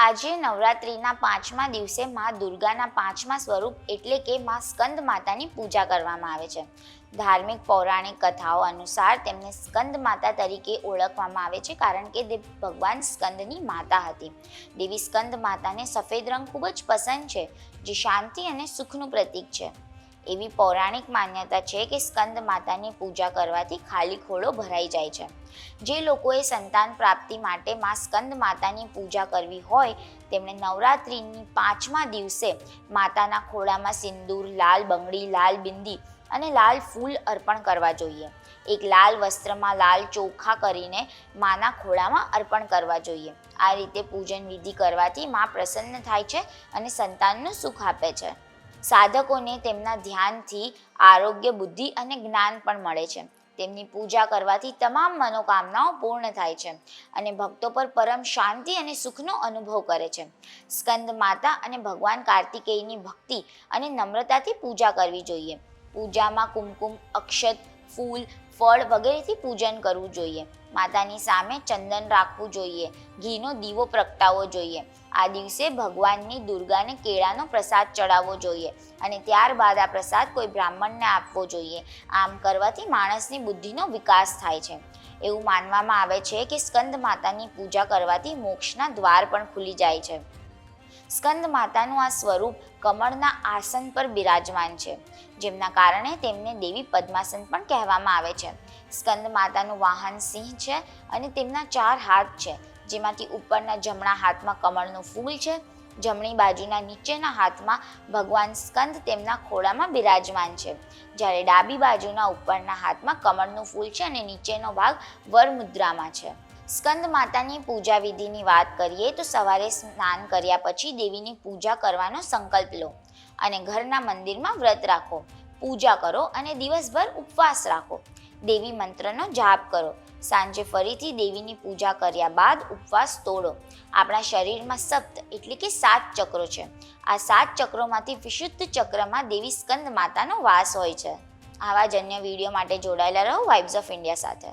આજે નવરાત્રિના 5મા દિવસે મા દુર્ગાના 5મા સ્વરૂપ એટલે કે મા સ્કંદ માતાની પૂજા કરવામાં આવે છે. ધાર્મિક પૌરાણિક કથાઓ અનુસાર તેમને સ્કંદ માતા તરીકે ઓળખવામાં આવે છે કારણ કે તે ભગવાન સ્કંદની માતા હતી. દેવી સ્કંદ માતાને સફેદ રંગ ખૂબ જ પસંદ છે, જે શાંતિ અને સુખનું પ્રતીક છે. એવી પૌરાણિક માન્યતા છે કે સ્કંદ માતાની પૂજા કરવાથી ખાલી ખોળો ભરાઈ જાય છે. જે લોકોએ સંતાન પ્રાપ્તિ માટે માં સ્કંદ માતાની પૂજા કરવી હોય તેમણે નવરાત્રિની 5મા દિવસે માતાના ખોળામાં સિંદૂર, લાલ બંગડી, લાલ બિંદી અને લાલ ફૂલ અર્પણ કરવા જોઈએ. એક લાલ વસ્ત્રમાં લાલ ચોખા કરીને માના ખોળામાં અર્પણ કરવા જોઈએ. આ રીતે પૂજન વિધિ કરવાથી મા પ્રસન્ન થાય છે અને સંતાનનું સુખ આપે છે. સાધકોને તેમના ધ્યાનથી આરોગ્ય, બુદ્ધિ અને જ્ઞાન પણ મળે છે. તેમની પૂજા કરવાથી તમામ મનોકામનાઓ પૂર્ણ થાય છે અને ભક્તો પર પરમ શાંતિ અને સુખનો અનુભવ કરે છે. સ્કંદ માતા અને ભગવાન કાર્તિકેયની ભક્તિ અને નમ્રતાથી પૂજા કરવી જોઈએ. પૂજામાં કુમકુમ, અક્ષત, ફૂલ, ફળ વગેરેથી પૂજન કરવું જોઈએ. માતાની સામે ચંદન રાખવું જોઈએ. ઘીનો દીવો પ્રગટાવવો જોઈએ. આ દિવસે ભગવાનની દુર્ગાને કેળાનો પ્રસાદ ચડાવવો જોઈએ અને ત્યારબાદ આ પ્રસાદ કોઈ બ્રાહ્મણને આપવો જોઈએ. આમ કરવાથી માણસની બુદ્ધિનો વિકાસ થાય છે. એવું માનવામાં આવે છે કે સ્કંદ માતાની પૂજા કરવાથી મોક્ષના દ્વાર પણ ખુલી જાય છે. સ્કંદ માતાનું આ સ્વરૂપ કમળના આસન પર બિરાજમાન છે, જેમના કારણે તેમને દેવી પદ્માસન પણ કહેવામાં આવે છે. સ્કંદ માતાનું વાહન સિંહ છે અને તેમના 4 હાથ છે, જેમાંથી ઉપરના જમણા હાથમાં કમળનું ફૂલ છે. જમણી બાજુના નીચેના હાથમાં ભગવાન સ્કંદ તેમના ખોળામાં બિરાજમાન છે, જ્યારે ડાબી બાજુના ઉપરના હાથમાં કમળનું ફૂલ છે અને નીચેનો ભાગ વરમુદ્રામાં છે. સ્કંદ માતાની પૂજા વિધિની વાત કરીએ તો સવારે સ્નાન કર્યા પછી દેવીની પૂજા કરવાનો સંકલ્પ લો અને ઘરના મંદિરમાં વ્રત રાખો, પૂજા કરો અને દિવસભર ઉપવાસ રાખો. દેવી મંત્રનો જાપ કરો. સાંજે ફરીથી દેવીની પૂજા કર્યા બાદ ઉપવાસ તોડો. આપણા શરીરમાં સપ્ત એટલે કે 7 ચક્રો છે. આ 7 ચક્રોમાંથી વિશુદ્ધ ચક્રમાં દેવી સ્કંદ માતાનો વાસ હોય છે. આવા જ અન્ય વિડીયો માટે જોડાયેલા રહો વાઇબ્સ ઓફ ઇન્ડિયા સાથે.